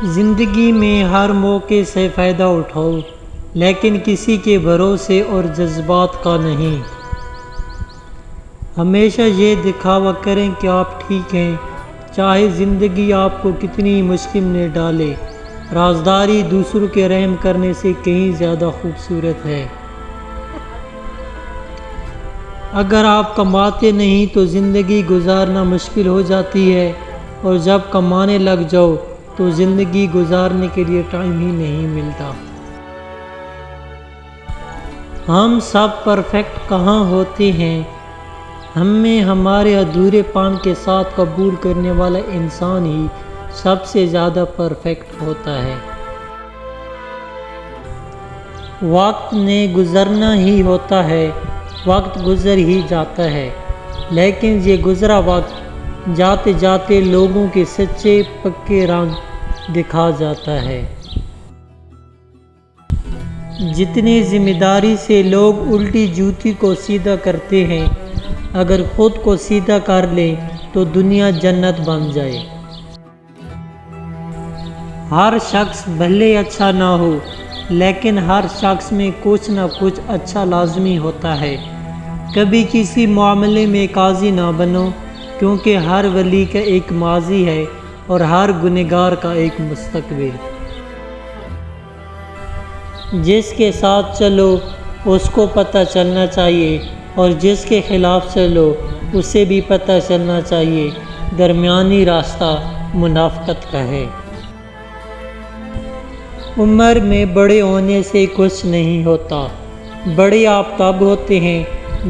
زندگی میں ہر موقع سے فائدہ اٹھاؤ، لیکن کسی کے بھروسے اور جذبات کا نہیں۔ ہمیشہ یہ دکھاوا کریں کہ آپ ٹھیک ہیں، چاہے زندگی آپ کو کتنی مشکل میں ڈالے۔ رازداری دوسروں کے رحم کرنے سے کہیں زیادہ خوبصورت ہے۔ اگر آپ کماتے نہیں تو زندگی گزارنا مشکل ہو جاتی ہے، اور جب کمانے لگ جاؤ تو زندگی گزارنے کے لیے ٹائم ہی نہیں ملتا۔ ہم سب پرفیکٹ کہاں ہوتے ہیں؟ ہمیں ہمارے ادھورے پان کے ساتھ قبول کرنے والا انسان ہی سب سے زیادہ پرفیکٹ ہوتا ہے۔ وقت نے گزرنا ہی ہوتا ہے، وقت گزر ہی جاتا ہے، لیکن یہ گزرا وقت جاتے جاتے لوگوں کے سچے پکے رنگ دکھا جاتا ہے۔ جتنی ذمہ داری سے لوگ الٹی جوتی کو سیدھا کرتے ہیں، اگر خود کو سیدھا کر لیں تو دنیا جنت بن جائے۔ ہر شخص بھلے اچھا نہ ہو، لیکن ہر شخص میں کچھ نہ کچھ اچھا لازمی ہوتا ہے۔ کبھی کسی معاملے میں قاضی نہ بنو، کیونکہ ہر ولی کا ایک ماضی ہے اور ہر گنہگار کا ایک مستقبل۔ جس کے ساتھ چلو اس کو پتہ چلنا چاہیے، اور جس کے خلاف چلو اسے بھی پتہ چلنا چاہیے۔ درمیانی راستہ منافقت کا ہے۔ عمر میں بڑے ہونے سے کچھ نہیں ہوتا، بڑے آپ تب ہوتے ہیں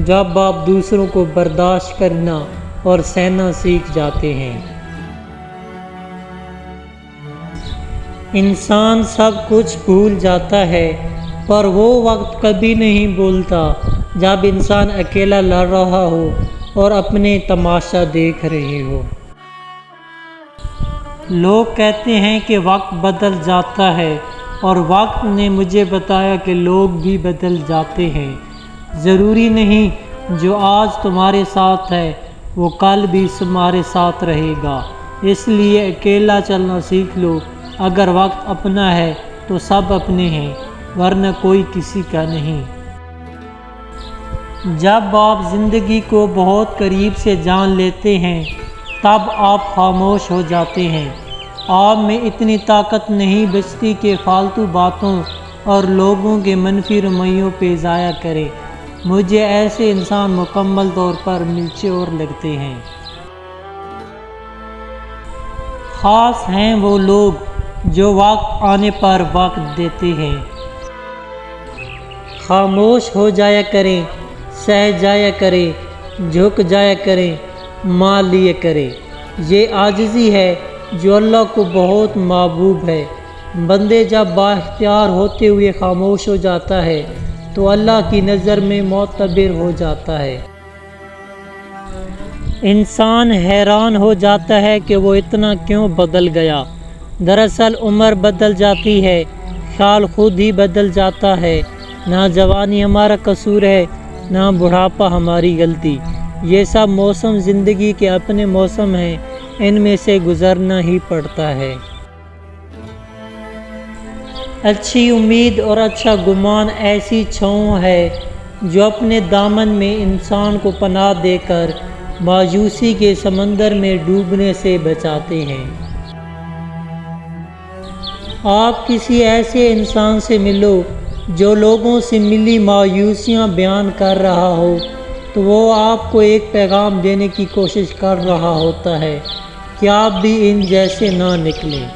جب آپ دوسروں کو برداشت کرنا اور سہنا سیکھ جاتے ہیں۔ انسان سب کچھ بھول جاتا ہے، پر وہ وقت کبھی نہیں بھولتا جب انسان اکیلا لڑ رہا ہو اور اپنے تماشا دیکھ رہے ہو۔ لوگ کہتے ہیں کہ وقت بدل جاتا ہے، اور وقت نے مجھے بتایا کہ لوگ بھی بدل جاتے ہیں۔ ضروری نہیں جو آج تمہارے ساتھ ہے وہ کل بھی تمہارے ساتھ رہے گا، اس لیے اکیلا چلنا سیکھ لو۔ اگر وقت اپنا ہے تو سب اپنے ہیں، ورنہ کوئی کسی کا نہیں۔ جب آپ زندگی کو بہت قریب سے جان لیتے ہیں تب آپ خاموش ہو جاتے ہیں۔ آپ میں اتنی طاقت نہیں بچتی کہ فالتو باتوں اور لوگوں کے منفی رویوں پہ ضائع کریں۔ مجھے ایسے انسان مکمل طور پر میچور لگتے ہیں۔ خاص ہیں وہ لوگ جو وقت آنے پر وقت دیتے ہیں۔ خاموش ہو جایا کریں، سہ جایا کریں، جھک جایا کریں، مان لیا کریں۔ یہ عاجزی ہے جو اللہ کو بہت محبوب ہے۔ بندے جب بااختیار ہوتے ہوئے خاموش ہو جاتا ہے تو اللہ کی نظر میں معتبر ہو جاتا ہے۔ انسان حیران ہو جاتا ہے کہ وہ اتنا کیوں بدل گیا۔ دراصل عمر بدل جاتی ہے، خیال خود ہی بدل جاتا ہے۔ نہ جوانی ہمارا قصور ہے، نہ بڑھاپا ہماری غلطی۔ یہ سب موسم زندگی کے اپنے موسم ہیں، ان میں سے گزرنا ہی پڑتا ہے۔ اچھی امید اور اچھا گمان ایسی چھاؤں ہے جو اپنے دامن میں انسان کو پناہ دے کر مایوسی کے سمندر میں ڈوبنے سے بچاتے ہیں۔ آپ کسی ایسے انسان سے ملو جو لوگوں سے ملی مایوسیاں بیان کر رہا ہو تو وہ آپ کو ایک پیغام دینے کی کوشش کر رہا ہوتا ہے کہ آپ بھی ان جیسے نہ نکلیں۔